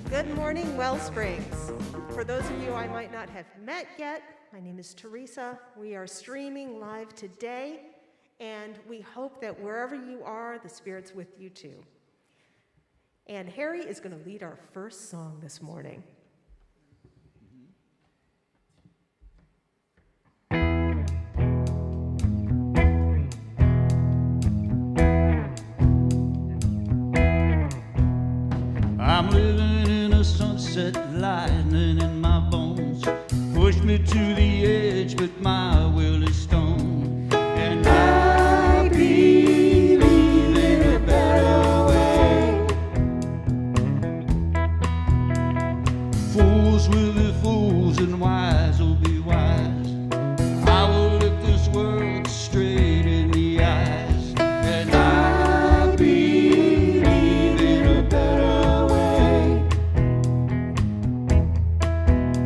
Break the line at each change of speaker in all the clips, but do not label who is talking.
Good morning, Wellsprings. For those of you I might not have met yet, my name is Teresa. We are streaming live today, and we hope that wherever you are, the Spirit's with you too. And Harry is going to lead our first song this morning.
I'm living in a sunset, lightning in my bones. Push me to the edge, but my will is stone. And I believe in a better way. Fools will be fools and wise will be wise. I will look this world straight in the eyes. And I believe in a better way.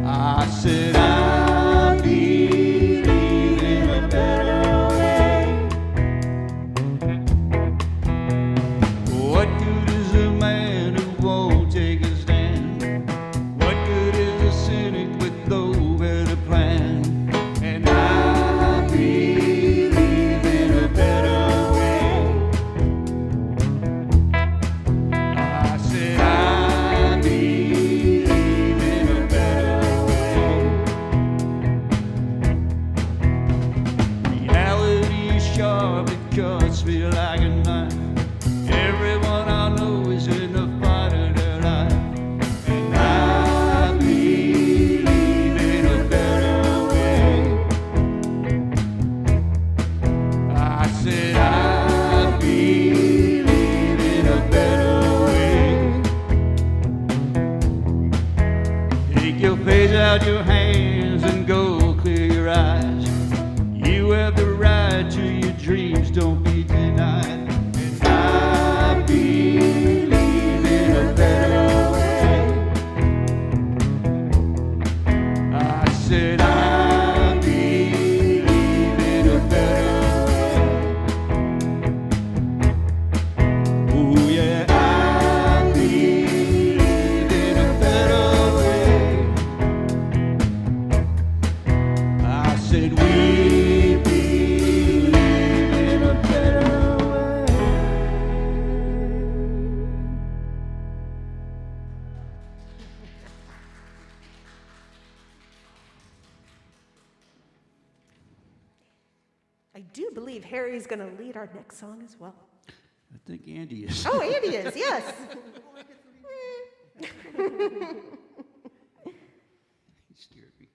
I said I believe in a better way. What good is a man who won't take a stand? What good is a cynic with no better plan? And I believe in a better way. I said I believe in a better way. Reality is sharp, it cuts me like a knife. Everyone I know is in the fight of their life. And I believe in a better way. I said I believe in a better way. Take your face out your hands and go clear your eyes. You have the right to your dreams, don't be denied. And I believe in a better way. I said I believe in a better way. Oh yeah, I believe in a better way. I said we believe in a better way.
I do believe Harry's going to lead our next song as well.
I think Andy is.
Oh, Andy is, yes.
He scared me.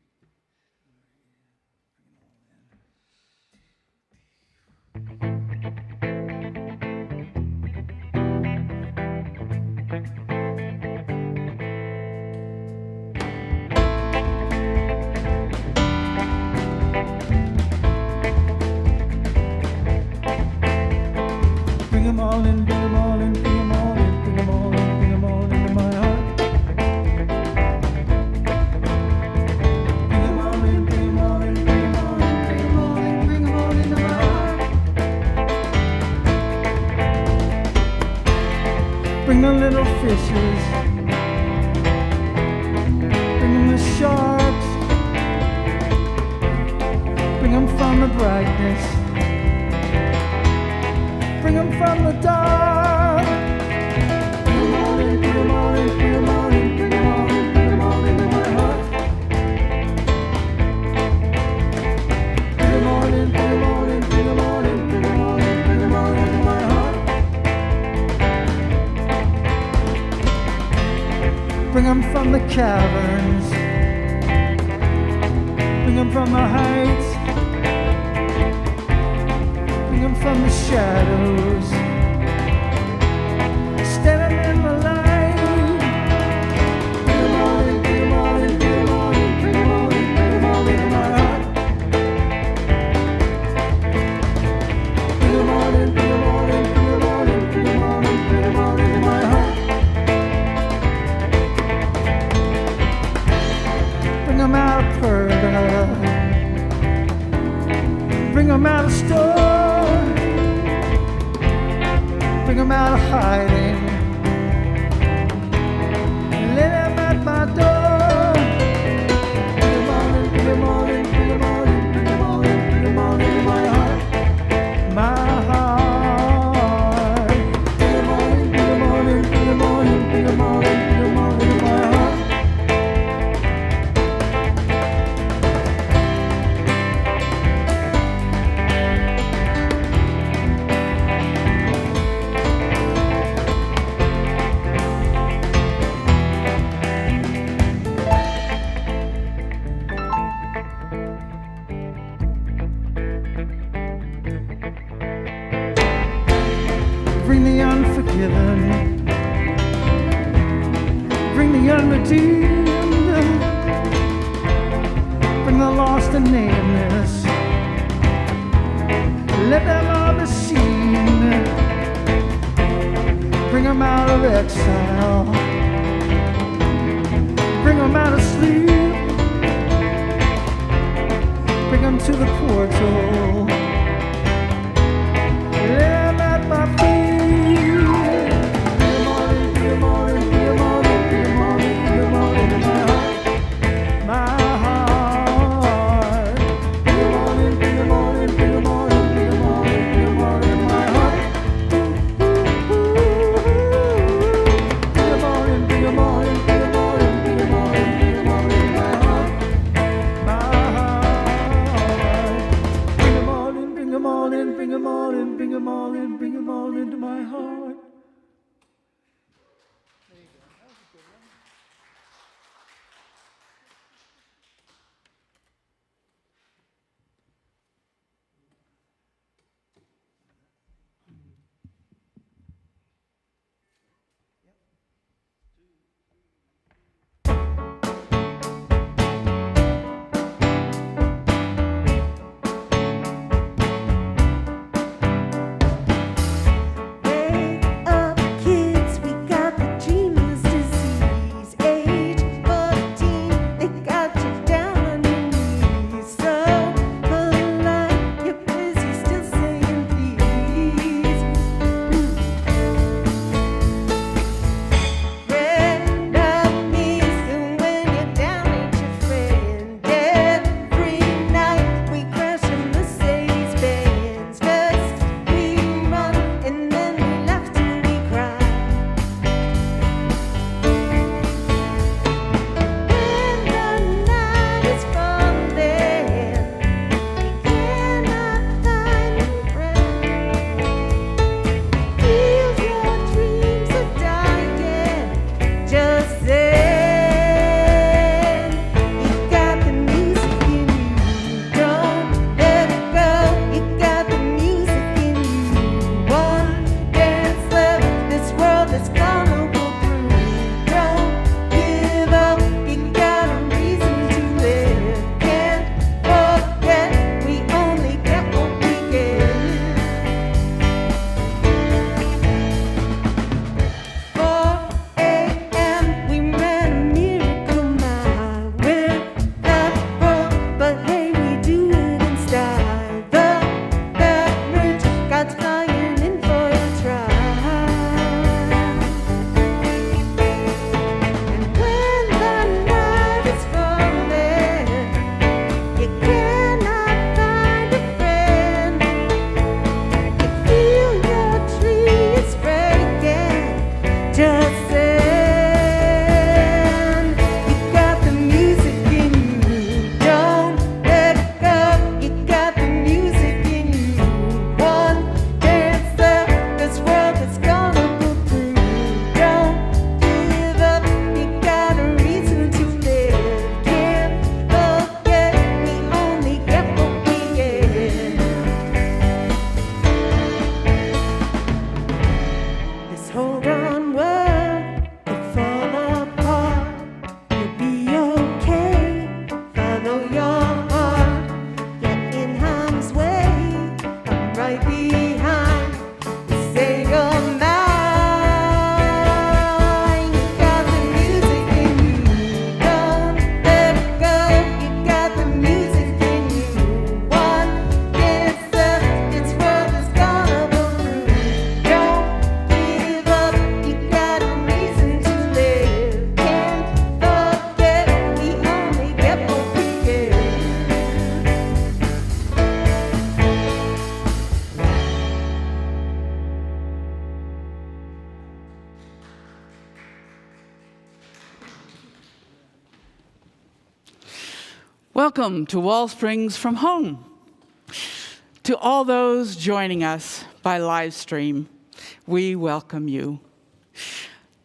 Bring 'em all in, bring 'em all in, bring 'em all in, bring 'em all in, bring 'em all into my heart. Bring 'em all in, bring 'em all in, bring 'em all in, bring 'em all in, bring 'em all into my heart. Bring the little fishes. darkness. Bring them from the dark. Bring them all in, bring them all in, bring them all in, bring them all in, bring them all into my heart. Bring them all in, bring them all in, bring them all in, bring them all in, bring them all into my heart. Bring them from the caverns. Bring them from the heights. Bring them from the shadows. Stand them in the light. Bring them all in, bring them all in, bring them all in, bring them all in, bring them all into my heart. Bring them all in, bring them all in, bring them all in, bring them all in, bring them all into my heart. Bring them out of Perga. Bring them out of store. Bring them out of hiding. Lay them at my door. Bring them all in, bring them all in, bring them all in, bring them all in, bring them all into my heart. My heart. Bring them all in, bring them all in, bring them all in, bring them all in, bring them all into my heart. Bring the unforgiven. Bring the unredeemed. Bring the lost and nameless. Let them all be seen. Bring them out of exile. Bring them out of sleep. Bring them to the portal. Lay them at my feet. Bring them all into my heart.
Wake up, kids, we got the genius disease.
Welcome to Wellsprings from Home. To all those joining us by live stream, we welcome you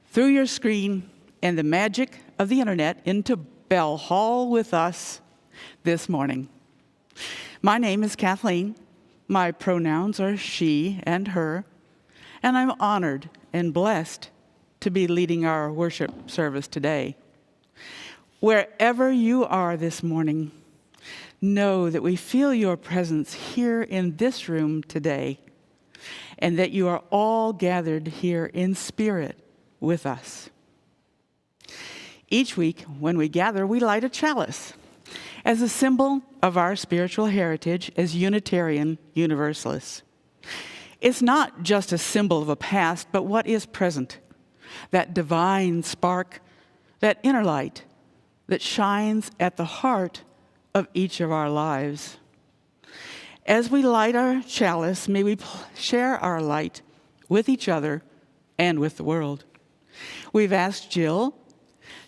through your screen and the magic of the internet into Bell Hall with us this morning. My name is Kathleen. My pronouns are she and her, and I'm honored and blessed to be leading our worship service today. Wherever you are this morning, know that we feel your presence here in this room today, and that you are all gathered here in spirit with us. Each week, when we gather, we light a chalice as a symbol of our spiritual heritage as Unitarian Universalists. It's not just a symbol of a past, but what is present, that divine spark, that inner light that shines at the heart of each of our lives. As we light our chalice, may we share our light with each other and with the world. We've asked Jill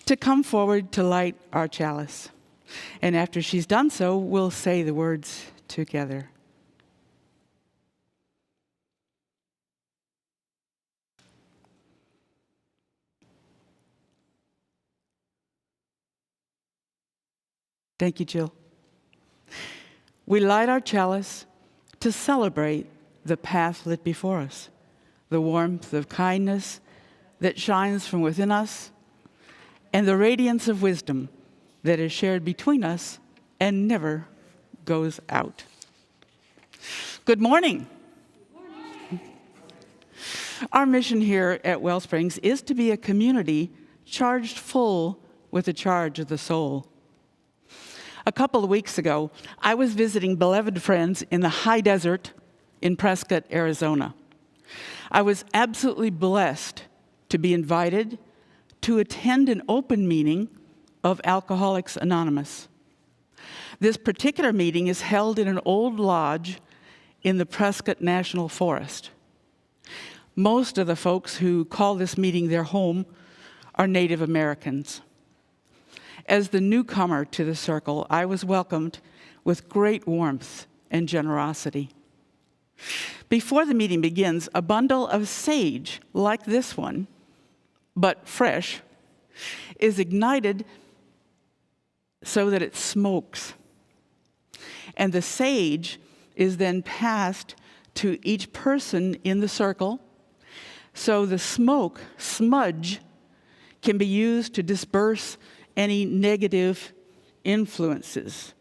to come forward to light our chalice. And after she's done so, we'll say the words together. Thank you, Jill. We light our chalice to celebrate the path lit before us, the warmth of kindness that shines from within us, and the radiance of wisdom that is shared between us and never goes out. Good morning. Our mission here at Wellsprings is to be a community charged full with the charge of the soul. A couple of weeks ago, I was visiting beloved friends in the high desert in Prescott, Arizona. I was absolutely blessed to be invited to attend an open meeting of Alcoholics Anonymous. This particular meeting is held in an old lodge in the Prescott National Forest. Most of the folks who call this meeting their home are Native Americans. As the newcomer to the circle, I was welcomed with great warmth and generosity. Before the meeting begins, a bundle of sage, like this one, but fresh, is ignited so that it smokes. And the sage is then passed to each person in the circle, so the smoke, smudge, can be used to disperse any negative influences.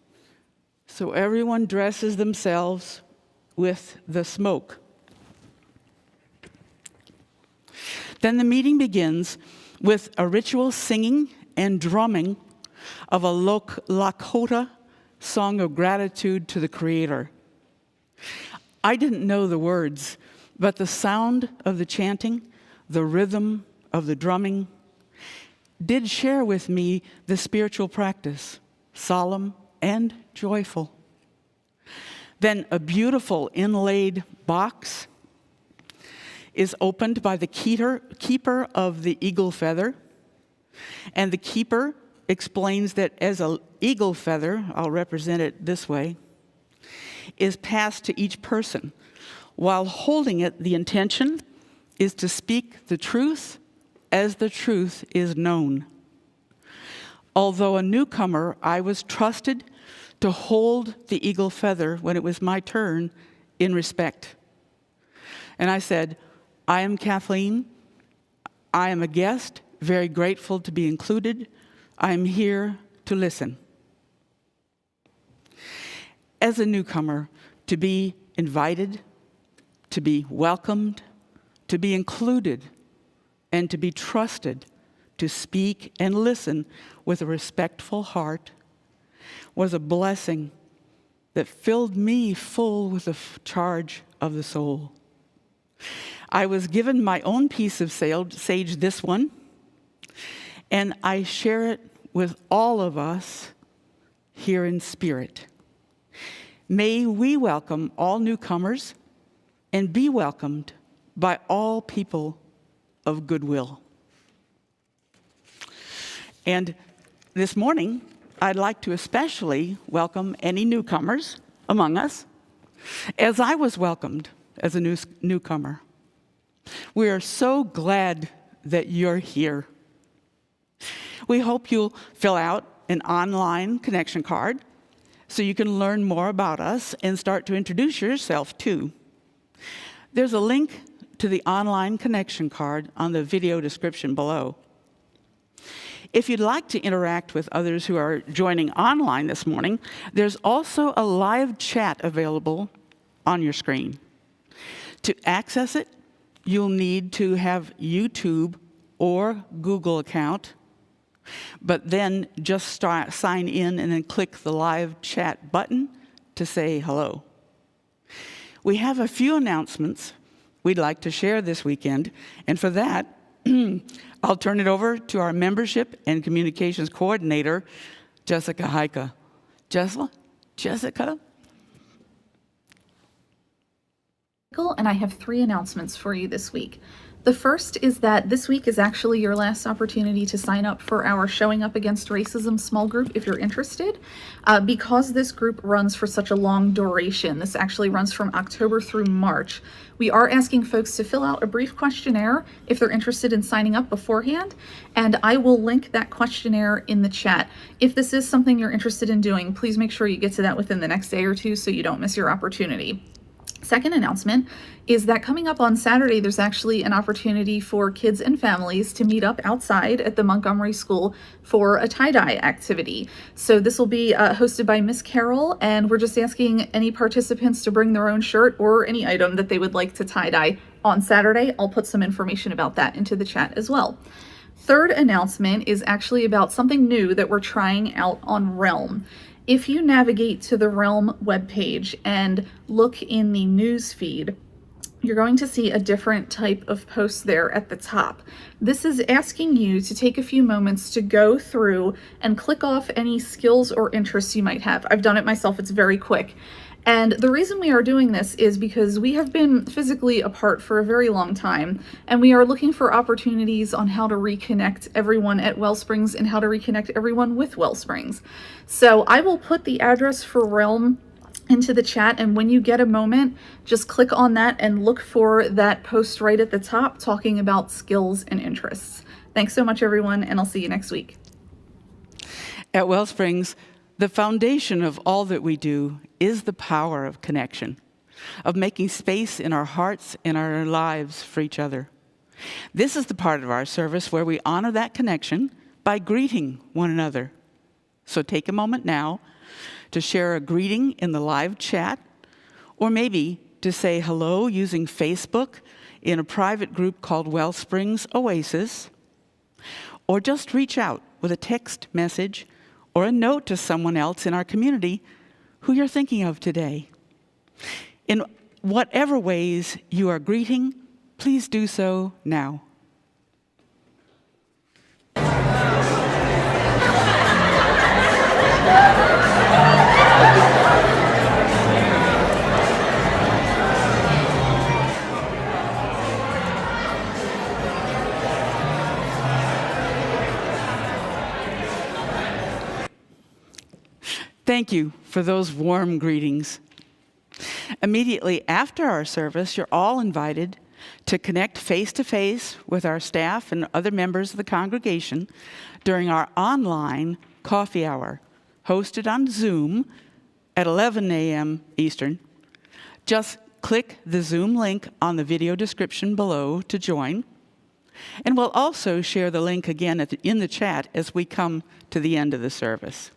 So everyone dresses themselves with the smoke. Then the meeting begins with a ritual singing and drumming of a Lakota song of gratitude to the Creator. I didn't know the words, but the sound of the chanting, the rhythm of the drumming, did share with me the spiritual practice, solemn and joyful. Then a beautiful inlaid box is opened by the keeper of the eagle feather, and the keeper explains that as an eagle feather, I'll represent it this way, is passed to each person. While holding it, the intention is to speak the truth as the truth is known. Although a newcomer, I was trusted to hold the eagle feather when it was my turn in respect. And I said, I am Kathleen. I am a guest, very grateful to be included. I am here to listen. As a newcomer, to be invited, to be welcomed, to be included, and to be trusted to speak and listen with a respectful heart was a blessing that filled me full with the charge of the soul. I was given my own piece of sage, this one, and I share it with all of us here in spirit. May we welcome all newcomers and be welcomed by all people of goodwill. And this morning, I'd like to especially welcome any newcomers among us, as I was welcomed as a newcomer. We are so glad that you're here. We hope you'll fill out an online connection card so you can learn more about us and start to introduce yourself too. There's a link to the online connection card on the video description below. If you'd like to interact with others who are joining online this morning, there's also a live chat available on your screen. To access it, you'll need to have YouTube or Google account, but then just sign in and then click the live chat button to say hello. We have a few announcements we'd like to share this weekend, and for that, I'll turn it over to our Membership and Communications Coordinator, Jessica Heike. Jessica?
And I have 3 announcements for you this week. The first is that this week is actually your last opportunity to sign up for our Showing Up Against Racism small group if you're interested. Because this group runs for such a long duration, this actually runs from October through March, we are asking folks to fill out a brief questionnaire if they're interested in signing up beforehand, and I will link that questionnaire in the chat. If this is something you're interested in doing, please make sure you get to that within the next day or two so you don't miss your opportunity. Second announcement is that coming up on Saturday, there's actually an opportunity for kids and families to meet up outside at the Montgomery School for a tie-dye activity. So this will be hosted by Miss Carol, and we're just asking any participants to bring their own shirt or any item that they would like to tie-dye on Saturday. I'll put some information about that into the chat as well. Third announcement is actually about something new that we're trying out on Realm. If you navigate to the Realm webpage and look in the news feed, you're going to see a different type of post there at the top. This is asking you to take a few moments to go through and click off any skills or interests you might have. I've done it myself, it's very quick. And the reason we are doing this is because we have been physically apart for a very long time, and we are looking for opportunities on how to reconnect everyone at Wellsprings and how to reconnect everyone with Wellsprings. So I will put the address for Realm into the chat, and when you get a moment, just click on that and look for that post right at the top talking about skills and interests. Thanks so much, everyone, and I'll see you next week.
At Wellsprings, the foundation of all that we do is the power of connection, of making space in our hearts and our lives for each other. This is the part of our service where we honor that connection by greeting one another. So take a moment now to share a greeting in the live chat, or maybe to say hello using Facebook in a private group called Wellsprings Oasis, or just reach out with a text message or a note to someone else in our community who you're thinking of today. In whatever ways you are greeting, please do so now. Thank you for those warm greetings. Immediately after our service, you're all invited to connect face-to-face with our staff and other members of the congregation during our online coffee hour, hosted on Zoom at 11 a.m. Eastern. Just click the Zoom link on the video description below to join. And we'll also share the link again in the chat as we come to the end of the service.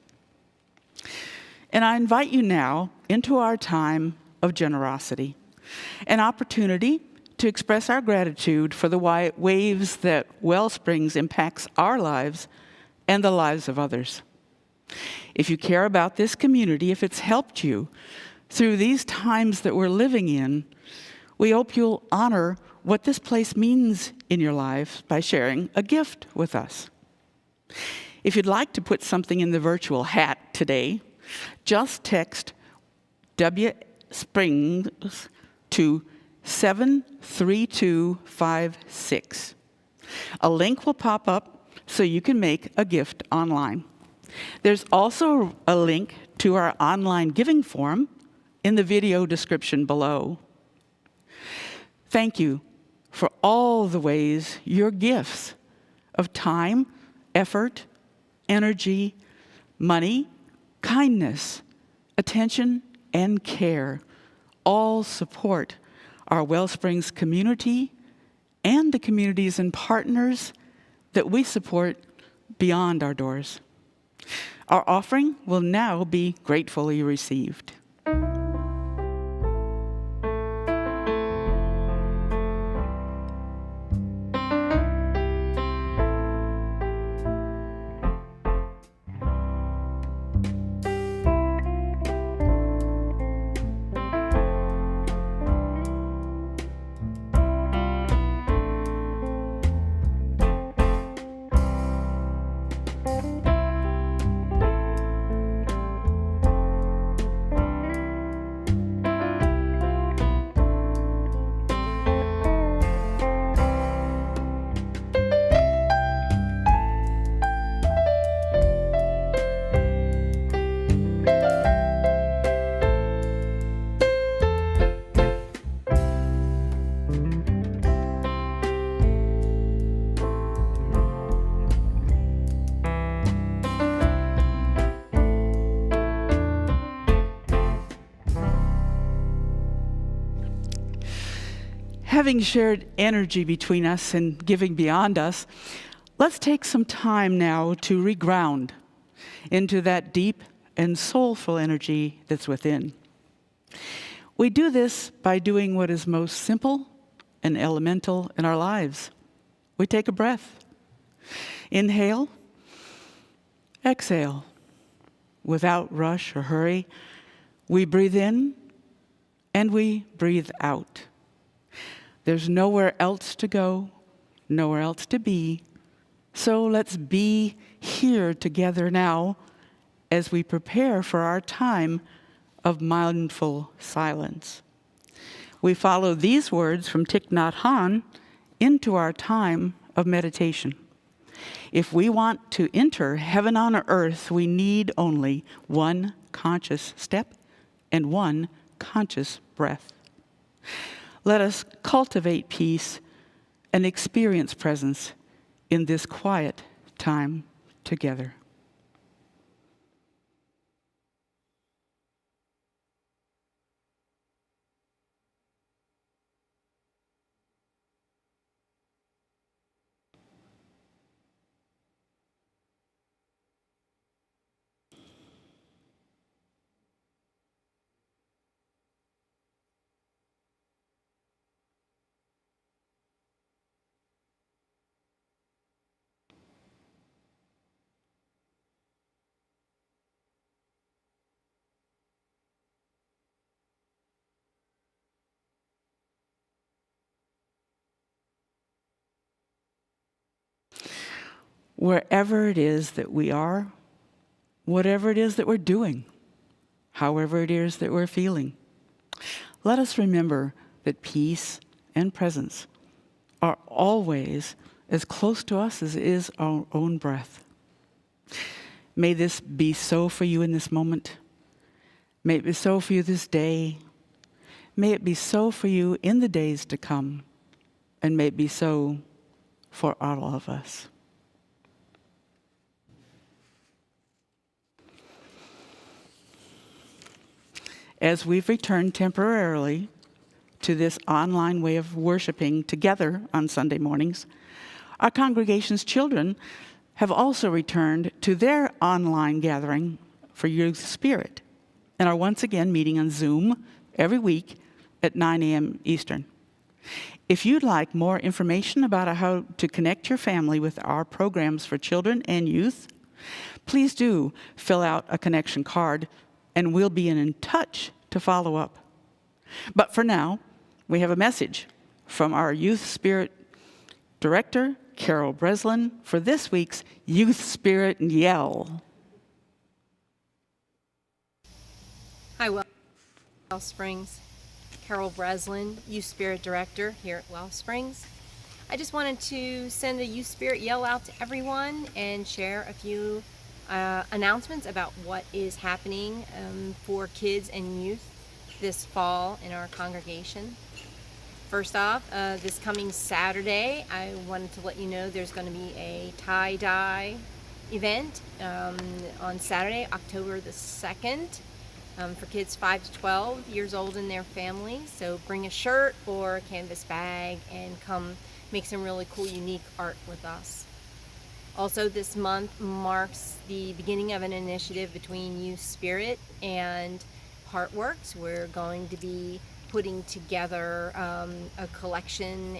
And I invite you now into our time of generosity, an opportunity to express our gratitude for the ways that Wellsprings impacts our lives and the lives of others. If you care about this community, if it's helped you through these times that we're living in, we hope you'll honor what this place means in your life by sharing a gift with us. If you'd like to put something in the virtual hat today, just text WSprings to 73256. A link will pop up so you can make a gift online. There's also a link to our online giving form in the video description below. Thank you for all the ways your gifts of time, effort, energy, money, kindness, attention, and care all support our Wellsprings community and the communities and partners that we support beyond our doors. Our offering will now be gratefully received. Having shared energy between us and giving beyond us, let's take some time now to reground into that deep and soulful energy that's within. We do this by doing what is most simple and elemental in our lives. We take a breath. Inhale, exhale. Without rush or hurry, we breathe in and we breathe out. There's nowhere else to go, nowhere else to be, so let's be here together now as we prepare for our time of mindful silence. We follow these words from Thich Nhat Hanh into our time of meditation. If we want to enter heaven on earth, we need only one conscious step and one conscious breath. Let us cultivate peace and experience presence in this quiet time together. Wherever it is that we are, whatever it is that we're doing, however it is that we're feeling, let us remember that peace and presence are always as close to us as is our own breath. May this be so for you in this moment. May it be so for you this day. May it be so for you in the days to come. And may it be so for all of us. As we've returned temporarily to this online way of worshiping together on Sunday mornings, our congregation's children have also returned to their online gathering for Youth Spirit and are once again meeting on Zoom every week at 9 a.m. Eastern. If you'd like more information about how to connect your family with our programs for children and youth, please do fill out a connection card and we'll be in touch to follow up. But for now, we have a message from our Youth Spirit Director, Carol Breslin, for this week's Youth Spirit Yell.
Hi, Wellsprings. Carol Breslin, Youth Spirit Director here at Wellsprings. I just wanted to send a Youth Spirit yell out to everyone and share a few announcements about what is happening for kids and youth this fall in our congregation. First off, this coming Saturday, I wanted to let you know there's going to be a tie-dye event on Saturday, October the 2nd, for kids 5 to 12 years old and their families. So bring a shirt or a canvas bag and come make some really cool, unique art with us. Also, this month marks the beginning of an initiative between Youth Spirit and Heartworks. We're going to be putting together a collection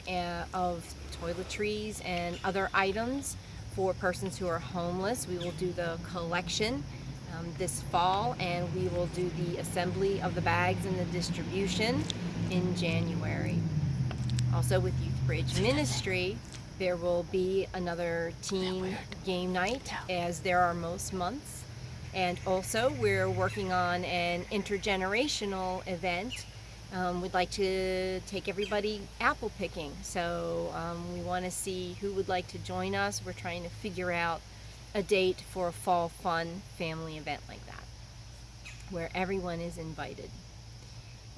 of toiletries and other items for persons who are homeless. We will do the collection this fall, and we will do the assembly of the bags and the distribution in January. Also, with Youth Bridge Ministry, there will be another teen game night, as there are most months. And also, we're working on an intergenerational event. We'd like to take everybody apple picking. So we want to see who would like to join us. We're trying to figure out a date for a fall fun family event like that, where everyone is invited.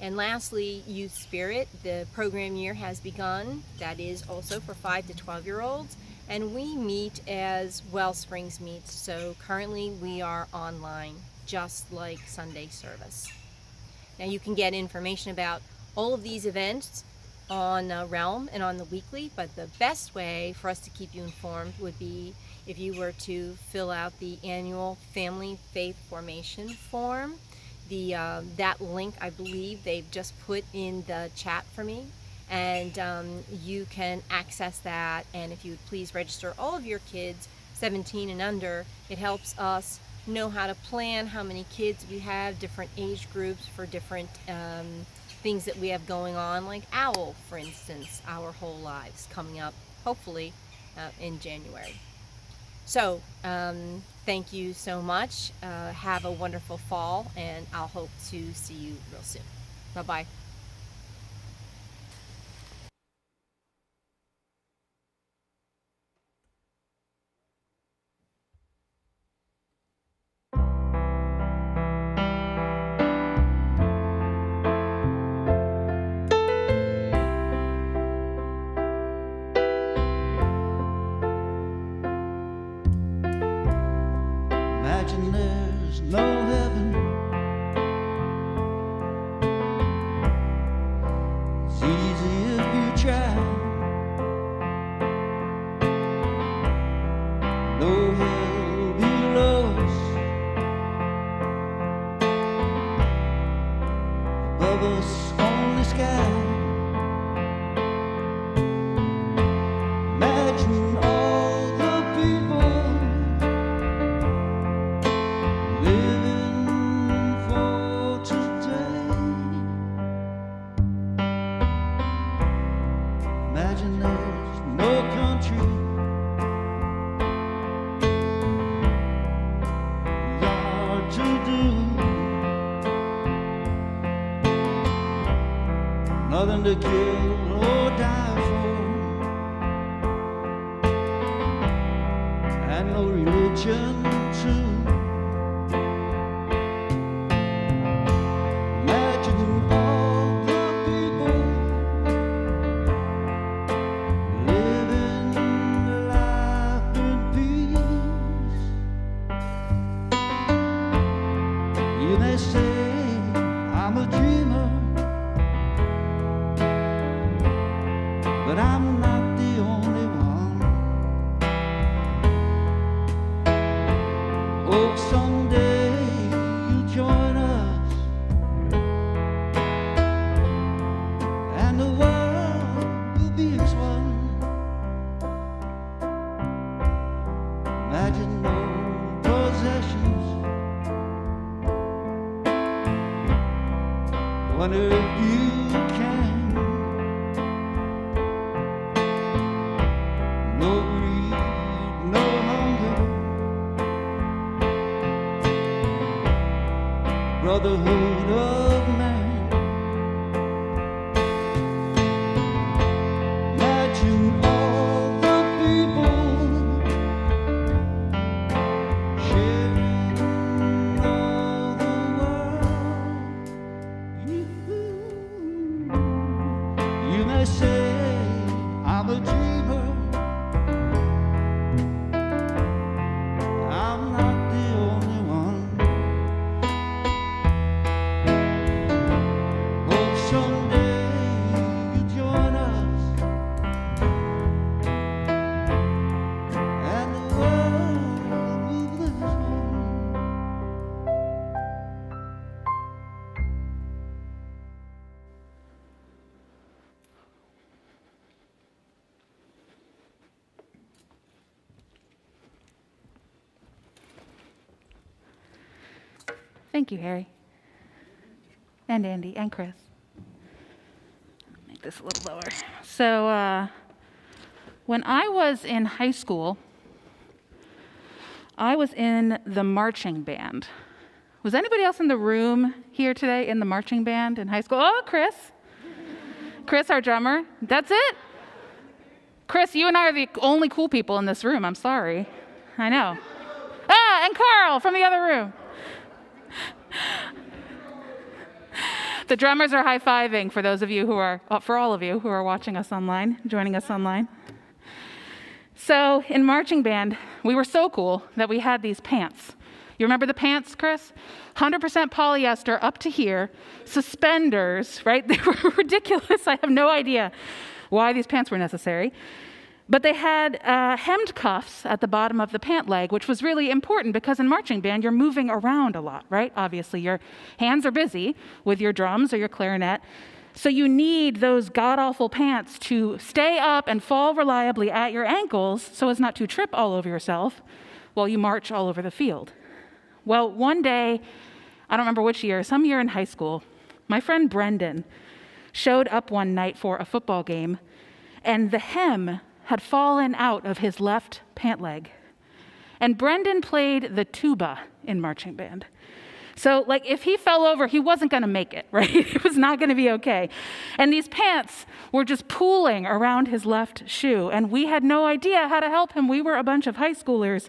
And lastly, Youth Spirit, the program year has begun. That is also for 5 to 12-year-olds. And we meet as Wellsprings meets. So currently we are online, just like Sunday service. Now you can get information about all of these events on Realm and on the Weekly, but the best way for us to keep you informed would be if you were to fill out the annual Family Faith Formation form. That link, I believe they've just put in the chat for me, and you can access that. And if you would please register all of your kids 17 and under, it helps us know how to plan how many kids we have, different age groups for different things that we have going on, like OWL, for instance, Our Whole Lives, coming up hopefully in January. So thank you so much. Have a wonderful fall, and I'll hope to see you real soon. Bye-bye.
Imagine there's no heaven. It's easy if you try. No hell below us. Above us only sky. Imagine all the people living for today. Imagine there's no country, hard to do, nothing to kill or die for, and no religion too. Imagine all the people living life in peace. You may say I'm a dreamer, but I'm not the only one. Hope someday you'll join us, and the world will be as one. Imagine no possessions. Wonder if you can. No greed, no hunger, brotherhood of man. Imagine all the people share
Thank you, Harry. And Andy and Chris. Make this a little lower. So when I was in high school, I was in the marching band. Was anybody else in the room here today in the marching band in high school? Oh, Chris. Chris, our drummer. That's it? Chris, you and I are the only cool people in this room. I'm sorry. I know. Ah, and Carl from the other room. The drummers are high-fiving for those of you who are, for all of you who are watching us online, joining us online. So in marching band, we were so cool that we had these pants. You remember the pants, Chris? 100% polyester up to here, suspenders, right? They were ridiculous. I have no idea why these pants were necessary. But they had hemmed cuffs at the bottom of the pant leg, which was really important because in marching band, you're moving around a lot, right? Obviously, your hands are busy with your drums or your clarinet. So you need those god-awful pants to stay up and fall reliably at your ankles so as not to trip all over yourself while you march all over the field. Well, one day, I don't remember which year, some year in high school, my friend Brendan showed up one night for a football game, and the hem had fallen out of his left pant leg. And Brendan played the tuba in marching band. So, if he fell over, he wasn't going to make it, right? It was not going to be okay. And these pants were just pooling around his left shoe, and we had no idea how to help him. We were a bunch of high schoolers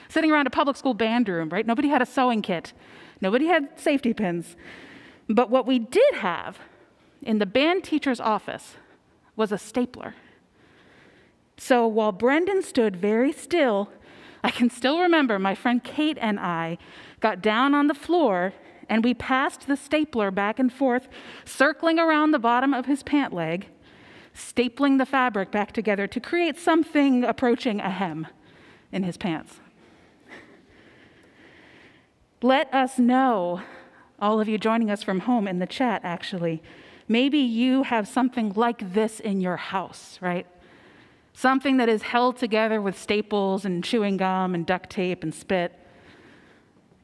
sitting around a public school band room, right? Nobody had a sewing kit. Nobody had safety pins. But what we did have in the band teacher's office was a stapler. So while Brendan stood very still, I can still remember my friend Kate and I got down on the floor and we passed the stapler back and forth, circling around the bottom of his pant leg, stapling the fabric back together to create something approaching a hem in his pants. Let us know, all of you joining us from home in the chat, actually, maybe you have something like this in your house, right? Something that is held together with staples and chewing gum and duct tape and spit.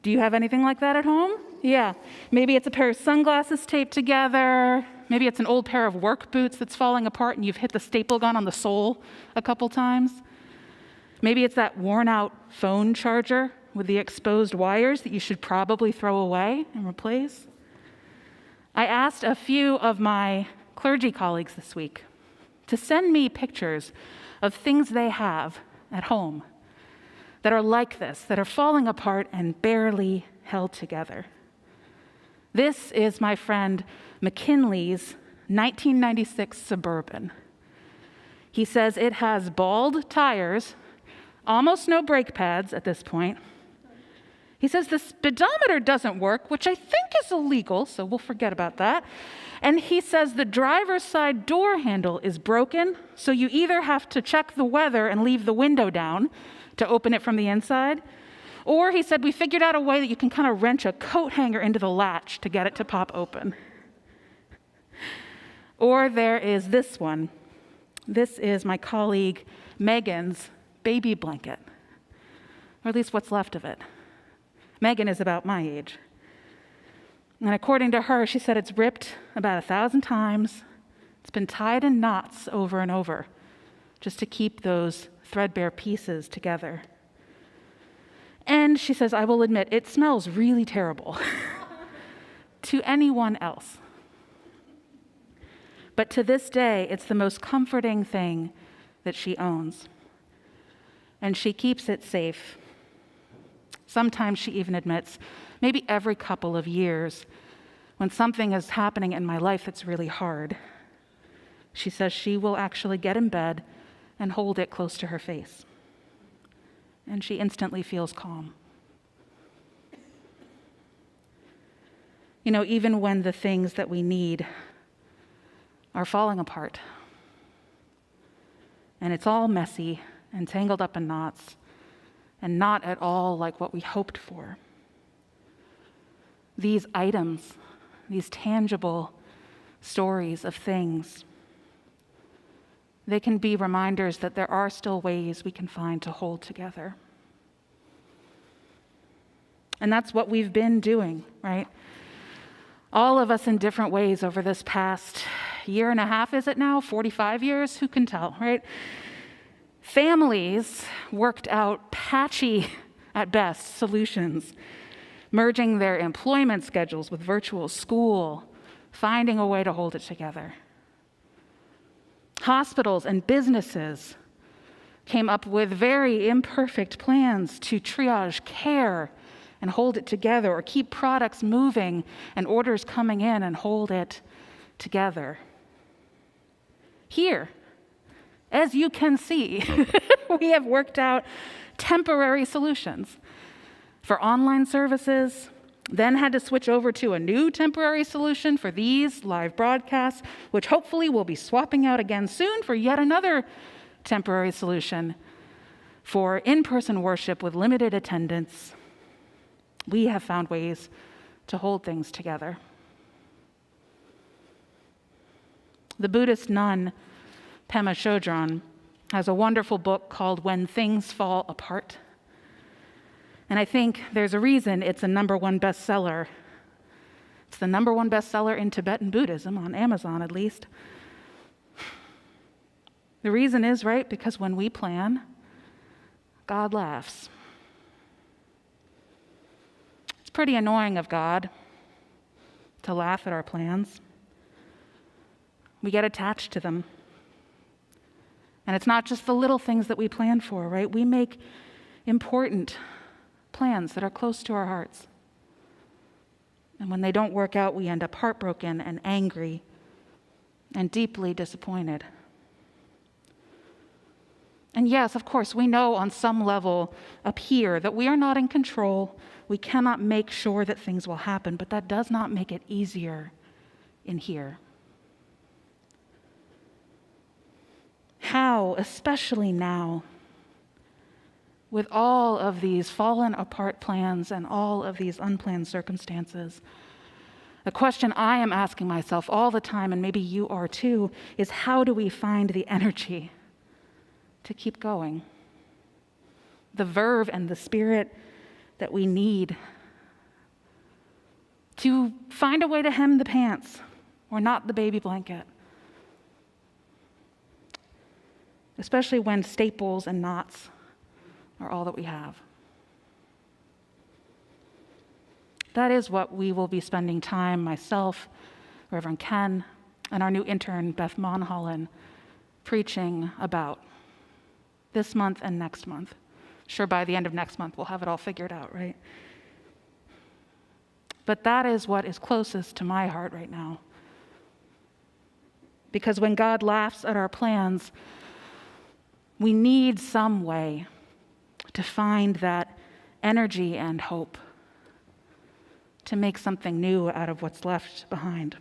Do you have anything like that at home? Yeah. Maybe it's a pair of sunglasses taped together. Maybe it's an old pair of work boots that's falling apart and you've hit the staple gun on the sole a couple times. Maybe it's that worn out phone charger with the exposed wires that you should probably throw away and replace. I asked a few of my clergy colleagues this week to send me pictures of things they have at home that are like this, that are falling apart and barely held together. This is my friend McKinley's 1996 Suburban. He says it has bald tires, almost no brake pads at this point. He says the speedometer doesn't work, which I think is illegal, so we'll forget about that. And he says the driver's side door handle is broken, so you either have to check the weather and leave the window down to open it from the inside, or he said we figured out a way that you can kind of wrench a coat hanger into the latch to get it to pop open. Or there is this one. This is my colleague Megan's baby blanket, or at least what's left of it. Megan is about my age. And according to her, she said it's ripped about 1,000 times. It's been tied in knots over and over just to keep those threadbare pieces together. And she says, I will admit, it smells really terrible to anyone else. But to this day, it's the most comforting thing that she owns. And she keeps it safe. Sometimes she even admits, maybe every couple of years, when something is happening in my life that's really hard, she says she will actually get in bed and hold it close to her face. And she instantly feels calm. You know, even when the things that we need are falling apart, and it's all messy and tangled up in knots, and not at all like what we hoped for. These items, these tangible stories of things, they can be reminders that there are still ways we can find to hold together. And that's what we've been doing, right? All of us in different ways over this past year and a half, is it now? 45 years? Who can tell, right? Families worked out patchy, at best, solutions, merging their employment schedules with virtual school, finding a way to hold it together. Hospitals and businesses came up with very imperfect plans to triage care and hold it together, or keep products moving and orders coming in and hold it together. Here, as you can see, we have worked out temporary solutions for online services, then had to switch over to a new temporary solution for these live broadcasts, which hopefully we'll be swapping out again soon for yet another temporary solution for in-person worship with limited attendance. We have found ways to hold things together. The Buddhist nun, Pema Chodron, has a wonderful book called When Things Fall Apart. And I think there's a reason it's a #1 bestseller. It's the #1 bestseller in Tibetan Buddhism, on Amazon at least. The reason is, right, because when we plan, God laughs. It's pretty annoying of God to laugh at our plans. We get attached to them. And it's not just the little things that we plan for, right? We make important plans that are close to our hearts. And when they don't work out, we end up heartbroken and angry and deeply disappointed. And yes, of course, we know on some level up here that we are not in control. We cannot make sure that things will happen, but that does not make it easier in here. How, especially now, with all of these fallen apart plans and all of these unplanned circumstances, the question I am asking myself all the time, and maybe you are too, is how do we find the energy to keep going? The verve and the spirit that we need to find a way to hem the pants or knot the baby blanket. Especially when staples and knots are all that we have. That is what we will be spending time, myself, Reverend Ken, and our new intern, Beth Monholland, preaching about this month and next month. Sure, by the end of next month, we'll have it all figured out, right? But that is what is closest to my heart right now. Because when God laughs at our plans, we need some way to find that energy and hope to make something new out of what's left behind.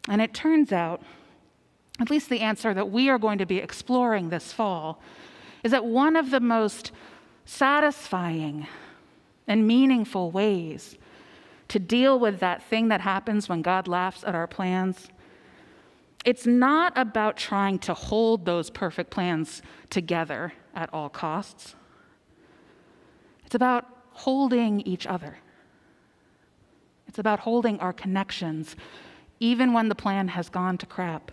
And it turns out, at least the answer that we are going to be exploring this fall, is that one of the most satisfying and meaningful ways to deal with that thing that happens when God laughs at our plans, it's not about trying to hold those perfect plans together at all costs. It's about holding each other. It's about holding our connections, even when the plan has gone to crap.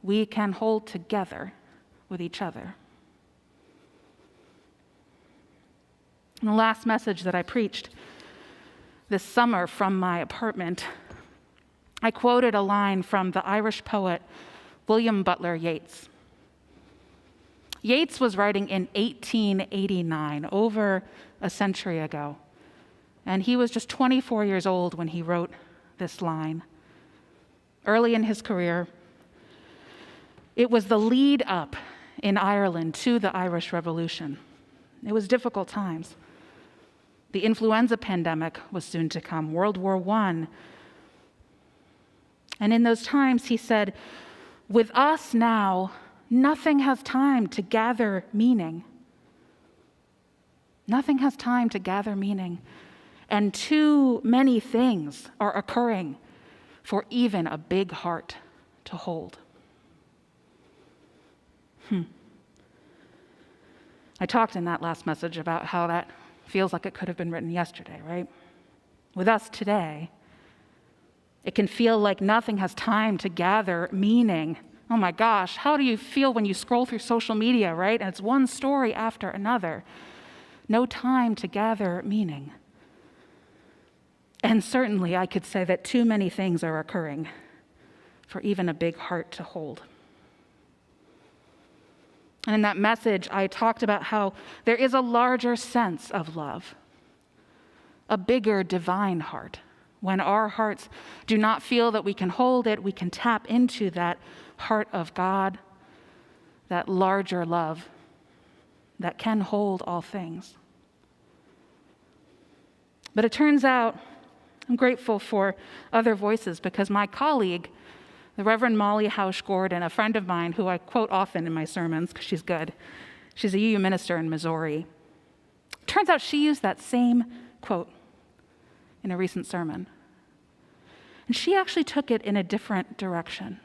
We can hold together with each other. In the last message that I preached this summer from my apartment, I quoted a line from the Irish poet William Butler Yeats. Yeats was writing in 1889, over a century ago, and he was just 24 years old when he wrote this line. Early in his career, it was the lead up in Ireland to the Irish Revolution. It was difficult times. The influenza pandemic was soon to come, World War I. And in those times, he said, with us now, nothing has time to gather meaning. Nothing has time to gather meaning. And too many things are occurring for even a big heart to I talked in that last message about how that feels like it could have been written yesterday, right? With us today, it can feel like nothing has time to gather meaning. Oh my gosh, how do you feel when you scroll through social media, right? And it's one story after another. No time to gather meaning. And certainly I could say that too many things are occurring for even a big heart to hold. And in that message, I talked about how there is a larger sense of love, a bigger divine heart. When our hearts do not feel that we can hold it, we can tap into that heart of God, that larger love that can hold all things. But it turns out I'm grateful for other voices, because my colleague, the Reverend Molly Hausch Gordon, a friend of mine who I quote often in my sermons because she's good, she's a UU minister in Missouri. Turns out she used that same quote in a recent sermon. And she actually took it in a different direction.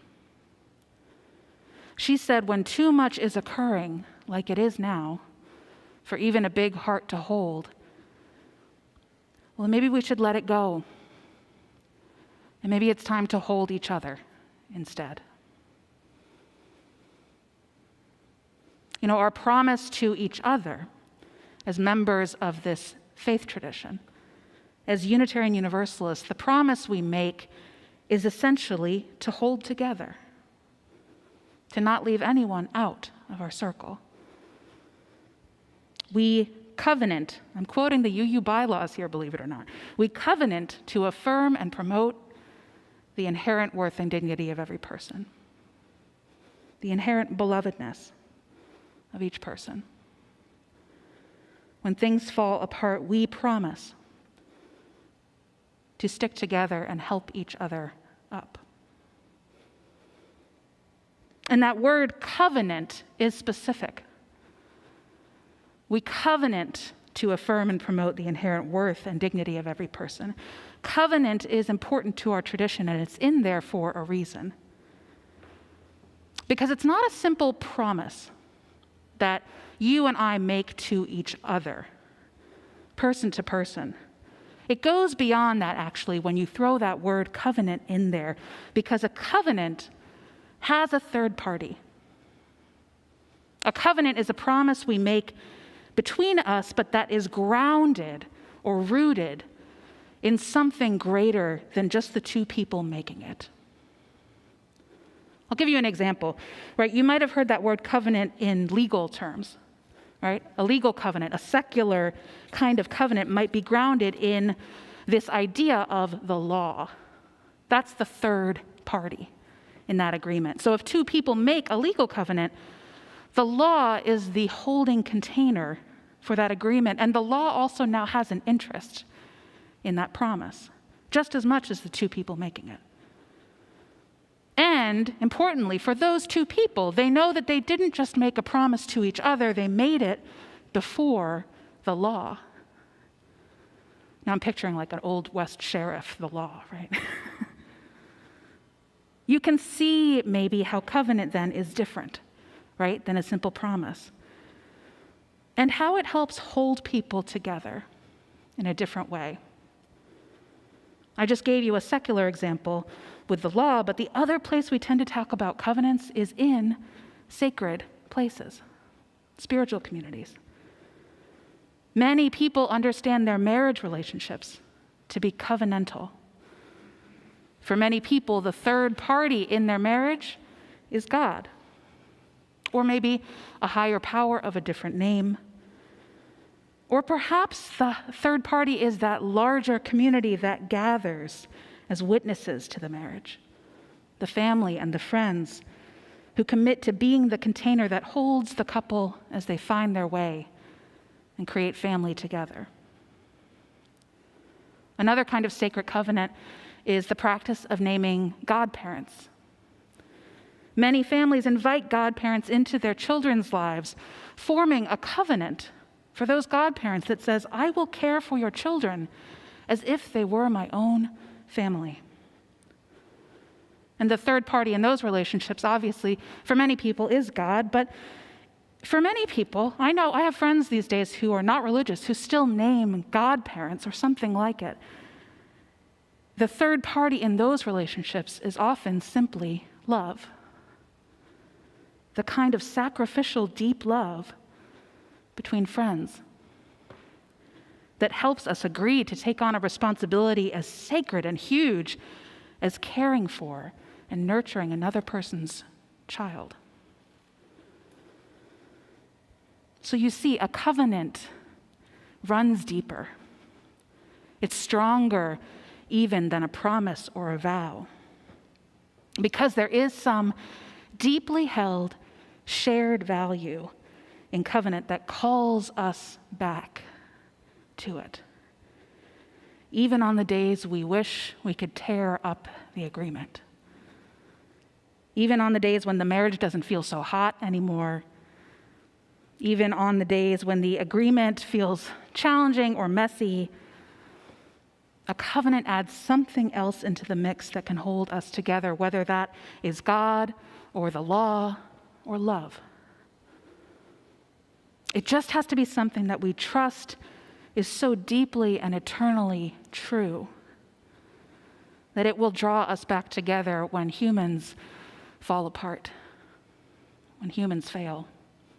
She said, when too much is occurring, like it is now, for even a big heart to hold, well, maybe we should let it go. And maybe it's time to hold each other instead. You know, our promise to each other as members of this faith tradition, as Unitarian Universalists, the promise we make is essentially to hold together, to not leave anyone out of our circle. We covenant, I'm quoting the UU bylaws here, believe it or not. We covenant to affirm and promote the inherent worth and dignity of every person, the inherent belovedness of each person. When things fall apart, we promise to stick together and help each other up. And that word covenant is specific. We covenant to affirm and promote the inherent worth and dignity of every person. Covenant is important to our tradition, and it's in there for a reason. Because it's not a simple promise that you and I make to each other, person to person. It goes beyond that, actually, when you throw that word covenant in there, because a covenant has a third party. A covenant is a promise we make between us, but that is grounded or rooted in something greater than just the two people making it. I'll give you an example, right? You might have heard that word covenant in legal terms, right? A legal covenant, a secular kind of covenant, might be grounded in this idea of the law. That's the third party in that agreement. So if two people make a legal covenant, the law is the holding container for that agreement, and the law also now has an interest in that promise, just as much as the two people making it. And importantly, for those two people, they know that they didn't just make a promise to each other, they made it before the law. Now I'm picturing like an old West sheriff, the law, right? You can see maybe how covenant then is different, right, than a simple promise. And how it helps hold people together in a different way. I just gave you a secular example with the law, but the other place we tend to talk about covenants is in sacred places, spiritual communities. Many people understand their marriage relationships to be covenantal. For many people, the third party in their marriage is God, or maybe a higher power of a different name. Or perhaps the third party is that larger community that gathers as witnesses to the marriage, the family and the friends who commit to being the container that holds the couple as they find their way and create family together. Another kind of sacred covenant is the practice of naming godparents. Many families invite godparents into their children's lives, forming a covenant for those godparents that says, I will care for your children as if they were my own family. And the third party in those relationships, obviously, for many people is God, but For many people, I know I have friends these days who are not religious, who still name godparents or something like it. The third party in those relationships is often simply love. The kind of sacrificial, deep love between friends that helps us agree to take on a responsibility as sacred and huge as caring for and nurturing another person's child. So you see, a covenant runs deeper. It's stronger even than a promise or a vow, because there is some deeply held, shared value in covenant that calls us back to it, even on the days we wish we could tear up the agreement, even on the days when the marriage doesn't feel so hot anymore, even on the days when the agreement feels challenging or messy. A covenant adds something else into the mix that can hold us together, whether that is God or the law or love. It just has to be something that we trust is so deeply and eternally true that it will draw us back together when humans fall apart, when humans fail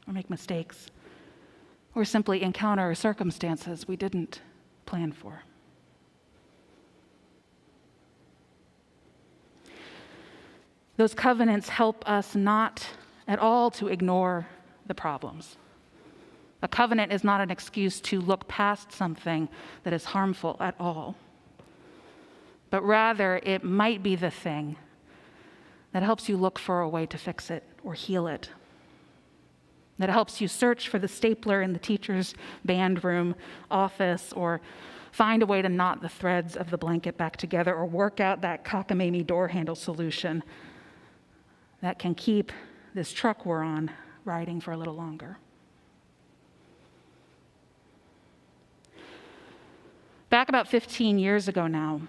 or make mistakes, or simply encounter circumstances we didn't plan for. Those covenants help us not at all to ignore the problems. A covenant is not an excuse to look past something that is harmful at all, but rather it might be the thing that helps you look for a way to fix it or heal it, that helps you search for the stapler in the teacher's band room office, or find a way to knot the threads of the blanket back together, or work out that cockamamie door handle solution that can keep this truck we're on riding for a little longer. Back about 15 years ago now,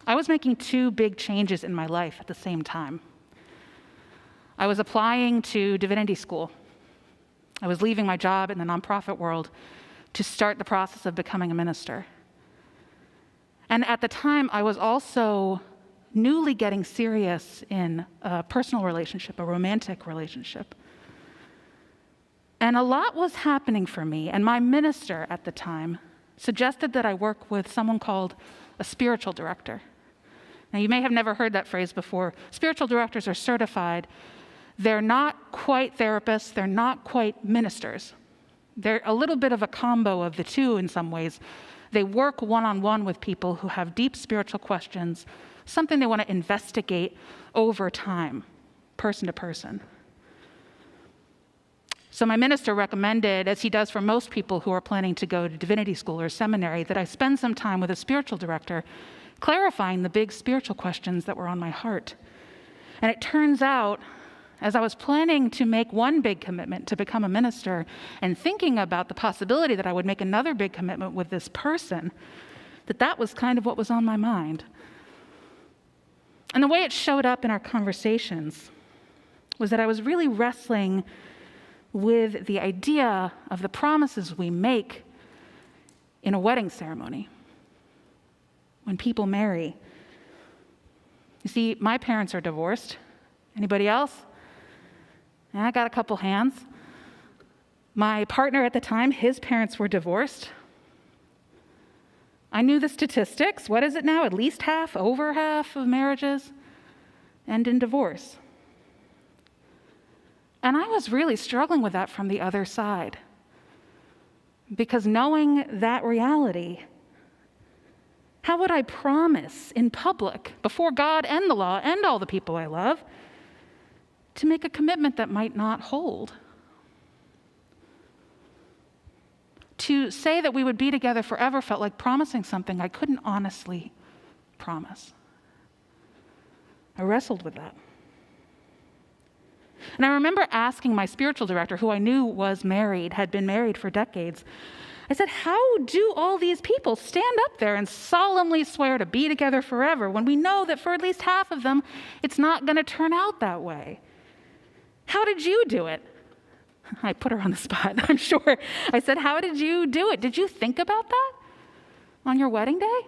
I was making two big changes in my life at the same time. I was applying to divinity school. I was leaving my job in the nonprofit world to start the process of becoming a minister. And at the time, I was also newly getting serious in a personal relationship, a romantic relationship. And a lot was happening for me, and my minister at the time suggested that I work with someone called a spiritual director. Now, you may have never heard that phrase before. Spiritual directors are certified. They're not quite therapists, they're not quite ministers. They're a little bit of a combo of the two in some ways. They work one-on-one with people who have deep spiritual questions, something they want to investigate over time, person to person. So my minister recommended, as he does for most people who are planning to go to divinity school or seminary, that I spend some time with a spiritual director clarifying the big spiritual questions that were on my heart. And it turns out, as I was planning to make one big commitment to become a minister and thinking about the possibility that I would make another big commitment with this person, that was kind of what was on my mind. And the way it showed up in our conversations was that I was really wrestling with the idea of the promises we make in a wedding ceremony, when people marry. You see, my parents are divorced. Anybody else? I got a couple hands. My partner at the time, his parents were divorced. I knew the statistics. What is it now? At least half, over half of marriages end in divorce. And I was really struggling with that from the other side. Because knowing that reality, how would I promise in public, before God and the law and all the people I love, to make a commitment that might not hold? To say that we would be together forever felt like promising something I couldn't honestly promise. I wrestled with that. And I remember asking my spiritual director, who I knew was married, had been married for decades, I said, how do all these people stand up there and solemnly swear to be together forever when we know that for at least half of them, it's not going to turn out that way? How did you do it? I put her on the spot, I'm sure. I said, how did you do it? Did you think about that on your wedding day?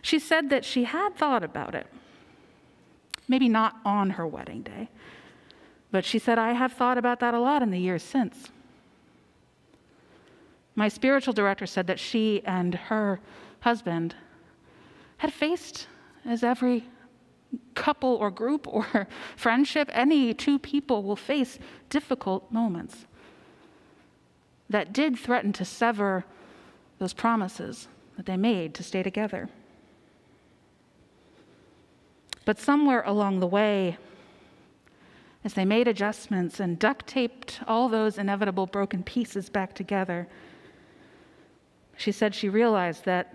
She said that she had thought about it. Maybe not on her wedding day, but she said, I have thought about that a lot in the years since. My spiritual director said that she and her husband had faced, as every couple or group or friendship, any two people will face difficult moments that did threaten to sever those promises that they made to stay together. But somewhere along the way, as they made adjustments and duct taped all those inevitable broken pieces back together, she said she realized that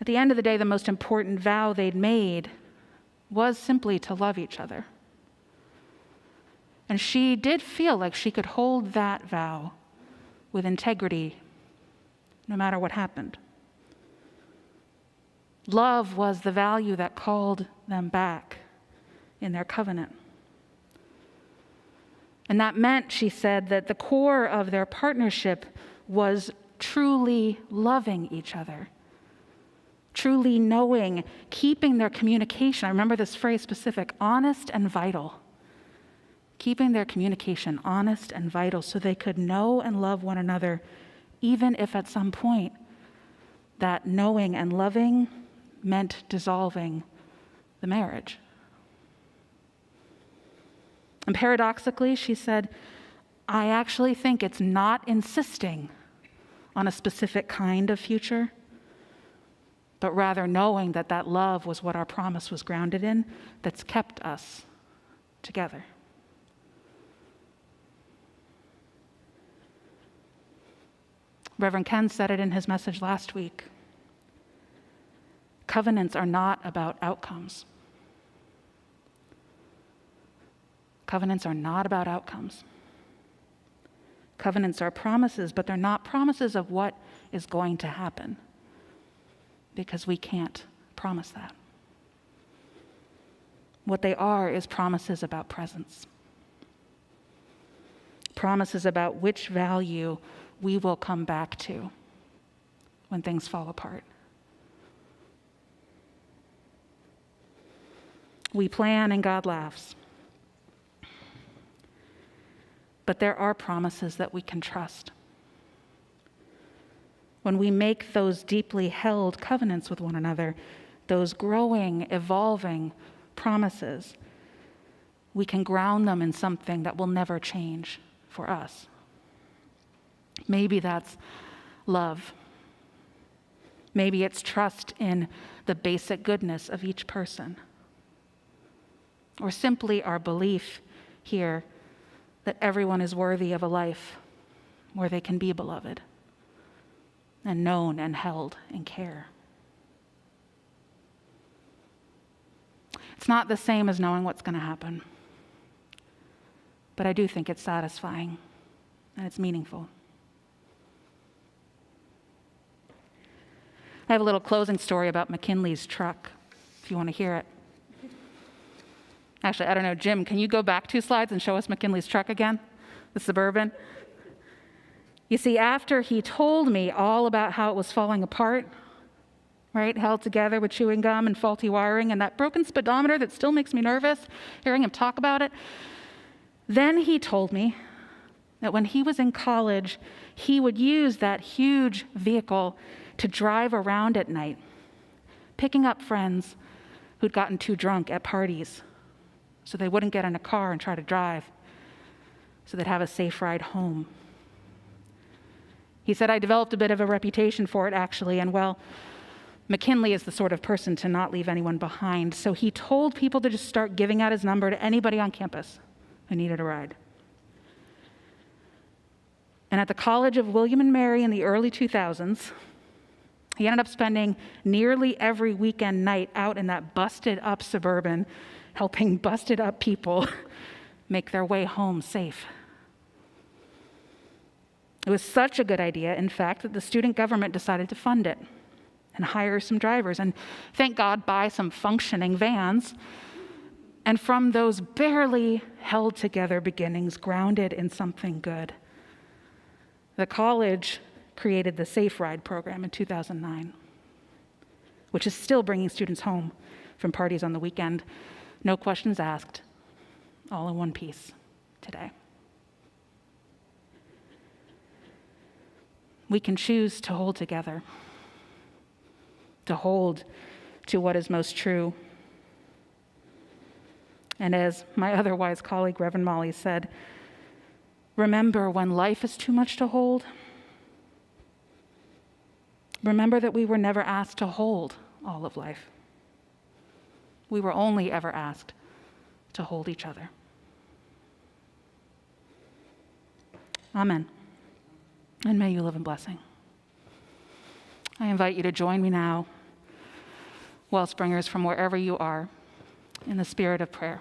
at the end of the day, the most important vow they'd made was simply to love each other. And she did feel like she could hold that vow with integrity no matter what happened. Love was the value that called them back in their covenant. And that meant, she said, that the core of their partnership was truly loving each other, truly knowing, keeping their communication. I remember this phrase specific, honest and vital. Keeping their communication honest and vital so they could know and love one another, even if at some point that knowing and loving meant dissolving the marriage. And paradoxically, she said, I actually think it's not insisting on a specific kind of future, but rather knowing that that love was what our promise was grounded in, that's kept us together. Reverend Ken said it in his message last week. Covenants are not about outcomes. Covenants are not about outcomes. Covenants are promises, but they're not promises of what is going to happen, because we can't promise that. What they are is promises about presence. Promises about which value we will come back to when things fall apart. We plan and God laughs. But there are promises that we can trust. When we make those deeply held covenants with one another, those growing, evolving promises, we can ground them in something that will never change for us. Maybe that's love. Maybe it's trust in the basic goodness of each person. Or simply our belief here that everyone is worthy of a life where they can be beloved and known and held in care. It's not the same as knowing what's going to happen, but I do think it's satisfying and it's meaningful. I have a little closing story about McKinley's truck, if you want to hear it. Actually, I don't know, Jim, can you go back 2 slides and show us McKinley's truck again, the Suburban? You see, after he told me all about how it was falling apart, right, held together with chewing gum and faulty wiring and that broken speedometer that still makes me nervous, hearing him talk about it, then he told me that when he was in college, he would use that huge vehicle to drive around at night, picking up friends who'd gotten too drunk at parties, so they wouldn't get in a car and try to drive, so they'd have a safe ride home. He said, I developed a bit of a reputation for it, actually, and well, McKinley is the sort of person to not leave anyone behind, so he told people to just start giving out his number to anybody on campus who needed a ride. And at the College of William and Mary in the early 2000s, he ended up spending nearly every weekend night out in that busted up Suburban, helping busted up people make their way home safe. It was such a good idea, in fact, that the student government decided to fund it and hire some drivers and, thank God, buy some functioning vans And from those barely held together beginnings, grounded in something good, the college created the Safe Ride program in 2009, which is still bringing students home from parties on the weekend, no questions asked, all in one piece today. We can choose to hold together, to hold to what is most true. And as my otherwise colleague, Reverend Molly, said, remember when life is too much to hold, remember that we were never asked to hold all of life. We were only ever asked to hold each other. Amen. And may you live in blessing. I invite you to join me now, Wellspringers, from wherever you are, in the spirit of prayer.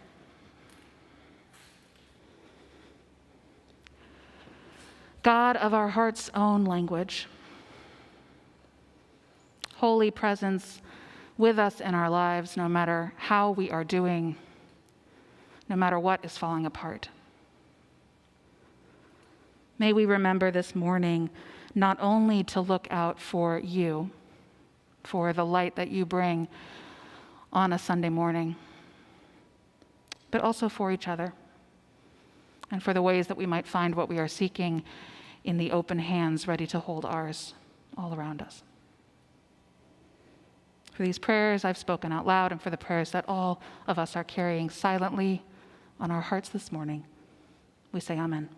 God of our heart's own language, holy presence with us in our lives, no matter how we are doing, no matter what is falling apart. May we remember this morning not only to look out for you, for the light that you bring on a Sunday morning, but also for each other and for the ways that we might find what we are seeking in the open hands ready to hold ours all around us. For these prayers I've spoken out loud and for the prayers that all of us are carrying silently on our hearts this morning, we say amen.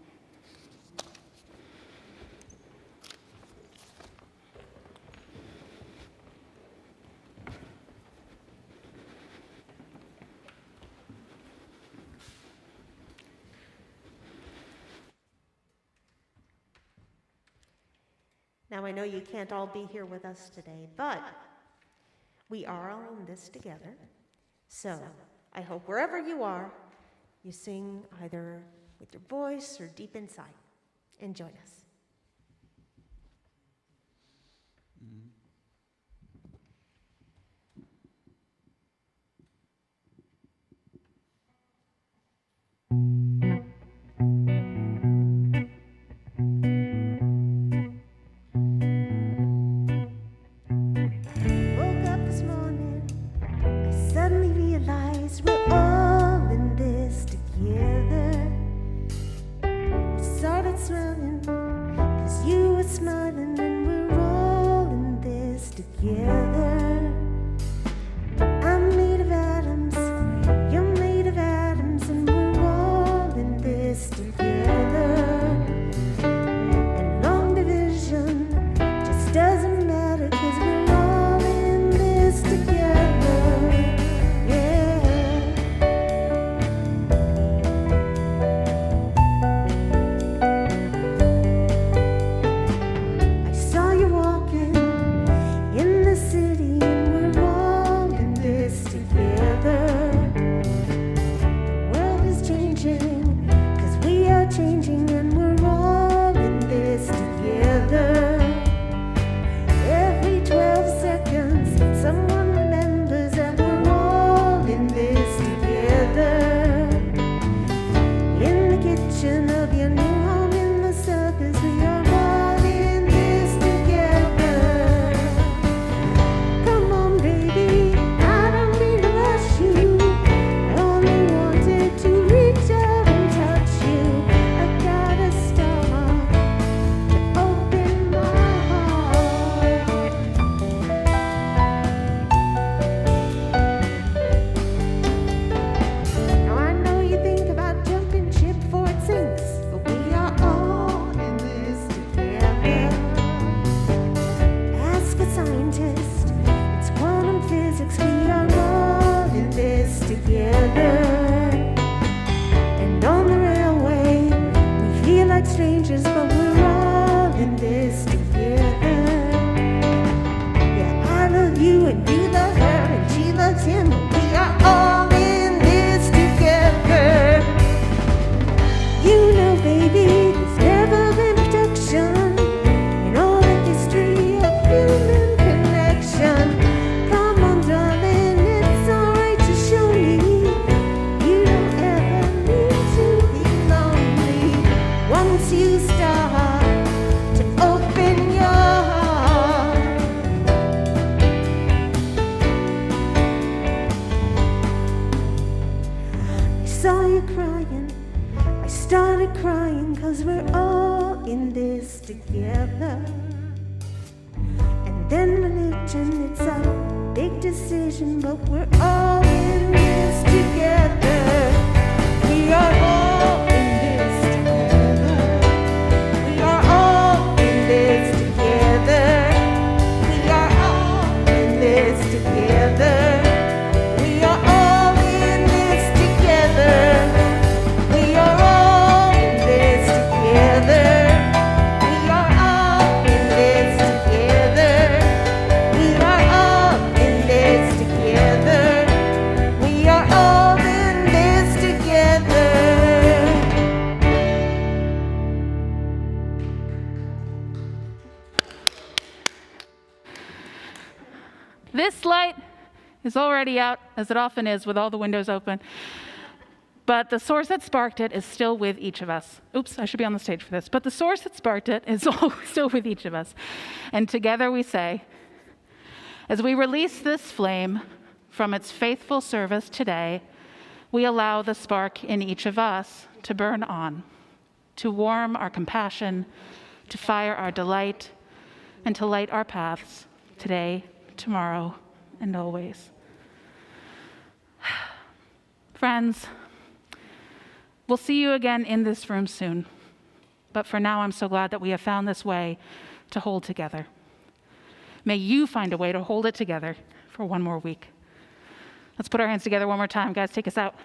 Now, I know you can't all be here with us today, but we are all in this together. So I hope wherever you are, you sing either with your voice or deep inside. And join us. Woke up this morning, I suddenly realized we're all in this together. I started smiling, 'cause you were smiling, and we're all in this together. I'm made of atoms, you're made of atoms, and we're all in this together. And long division just doesn't matter, 'cause we're all in this together. Yeah. I saw you walking in the city, and we're all in this together. The world is changing, 'cause we are changing, and we're all in this together. Every 12 seconds, someone remembers that we're all in this together. In the kitchen of your new home in the suburbs, we are all in this together. Come on, baby, I don't mean to rush you. I only wanted to reach out and touch you. I gotta stop to open my heart. Now I know you think about jumping ship before it sinks, but we are all in this together. Ask a scientist, it's quantum physics, we are all in this together. And on the railway, we feel like strangers, but we're all in this together. Yeah, I love you and you love her and she loves him, but we are all in this together. You know, baby, there's never been protection in all the history of human connection. Come on, darling, it's alright to show me once you start to open your heart. I saw you crying, I started crying, 'cause we're all in this together. And then religion, it's a big decision, but we're all in this together. We are all in this together. We are all in this together. We are all in this together. We are all in this together. We are all in this together. We are all in this together. We are all in this together. We are all in this together.
This light is already out, as it often is with all the windows open. But the source that sparked it is still with each of us. Oops, I should be on the stage for this. But the source that sparked it is still with each of us. And together we say, as we release this flame from its faithful service today, we allow the spark in each of us to burn on, to warm our compassion, to fire our delight, and to light our paths today, tomorrow, and always. Friends, we'll see you again in this room soon. But for now, I'm so glad that we have found this way to hold together. May you find a way to hold it together for one more week. Let's put our hands together one more time. Guys, take us out.